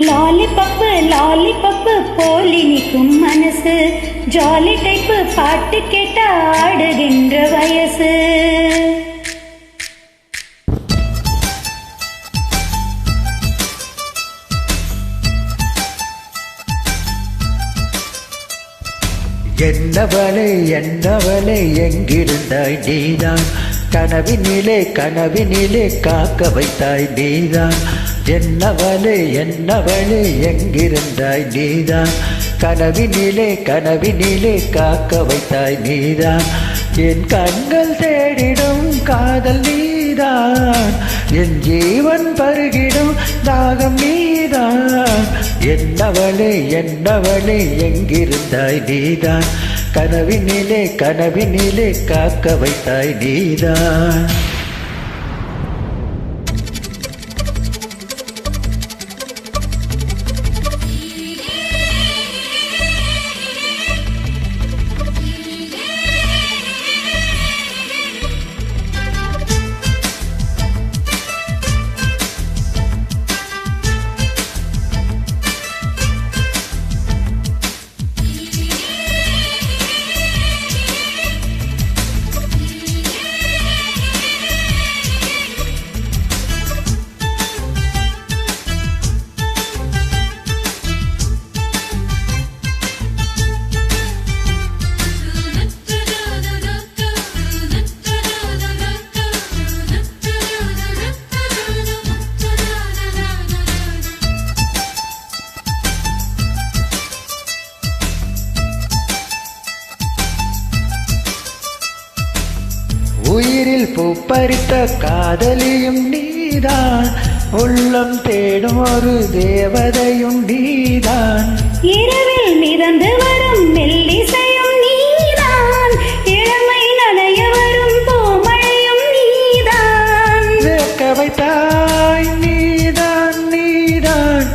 Lollipop lollipop போலி நிற்கும் மனசு, ஜாலி டைப்பு பாட்டு கேட்டா ஆடுகின்ற வயசு. என்னவளே என்னவளே எங்கிருந்தாய் நீதான், கனவினிலே கனவினிலே காக்க வைத்தாய் நீதான். என்னவளே என்னவளே எங்கிருந்தாய் நீதான், கனவினிலே கனவினிலே காக்க வைத்தாய் நீதான். என் கண்கள் தேடிடும் காதல் நீதான், என் ஜீவன் பருகிடும் தாகம் நீதான். என்னவளே என்னவளே எங்கிருந்தாய் நீதான், கனவினிலே கனவினிலே காக்க வைத்தாய் நீதான். உயிரில் பூப்பறித்த காதலியும் நீதான், உள்ளம் தேடும் ஒரு தேவதையும் நீதான். இரவில் மிதந்து வரும் மெல்லிசையும் நீதான், இளமை நனைய வரும் பூமழையும் நீதான். வேக்க வைத்தாய் நீதான் நீதான்,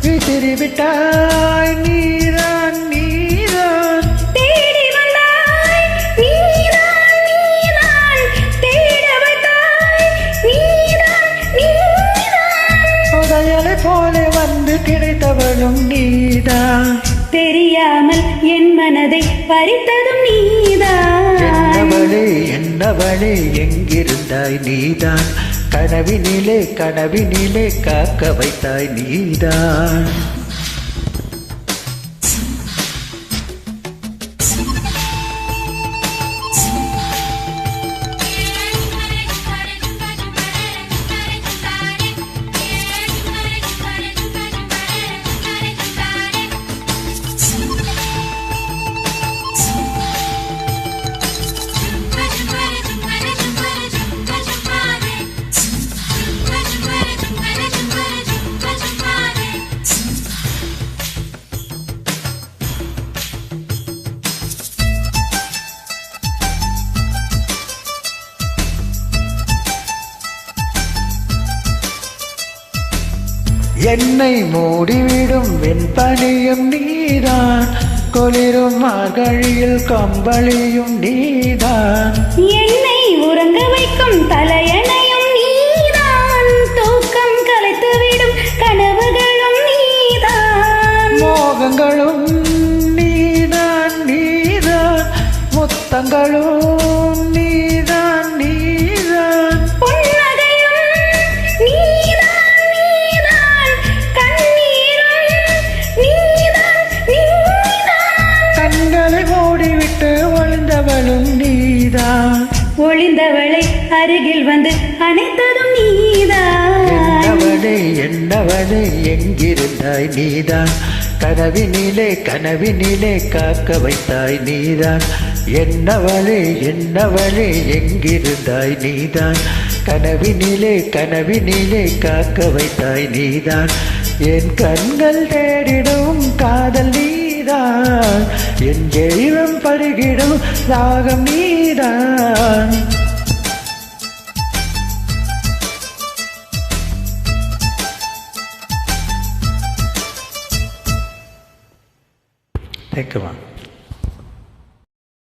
விசிறி விட்டாய் நீதான் நீதான். தேடி வந்தாய் நீதான் நீதான், தேட வைத்தாய் நீதான் நீதான். புதையலை போல வந்து கிடைத்தவளும் நீதான், தெரியாமல் என் மனதை பறித்ததும் நீதான். என்னவளே என்னவளே எங்கிருந்தாய் நீதான், கனவினிலே கனவினிலே காக்க வைத்தாய் நீதான். என்னை மூடிவிடும் வெண்பனியும் நீதான், குளிரும் மார்கழியில் கம்பளியும் நீதான். என்னை உறங்க வைக்கும் தலையணையும் நீதான், தூக்கம் கலைத்துவிடும் கனவுகளும் நீதான். மோகங்களும் நீதான் நீதான், முத்தங்களும் நீதான் நீதான். ஒளிந்தவளும் நீதான், ஒளிந்தவளை அருகில் வந்து அணைத்ததும் நீதான். என்னவளே என்னவளே எங்கிருந்தாய் நீதான், கனவினிலே கனவினிலே காக்க வைத்தாய் நீதான். என்னவளே என்னவளே எங்கிருந்தாய் நீதான், கனவினிலே கனவினிலே காக்க வைத்தாய் நீதான். என் கண்கள் தேடிடும் காதல் நீதான், என் ஜெய்வம் பருகிடும் ராகம் நீதான். தேங்க்யூமா.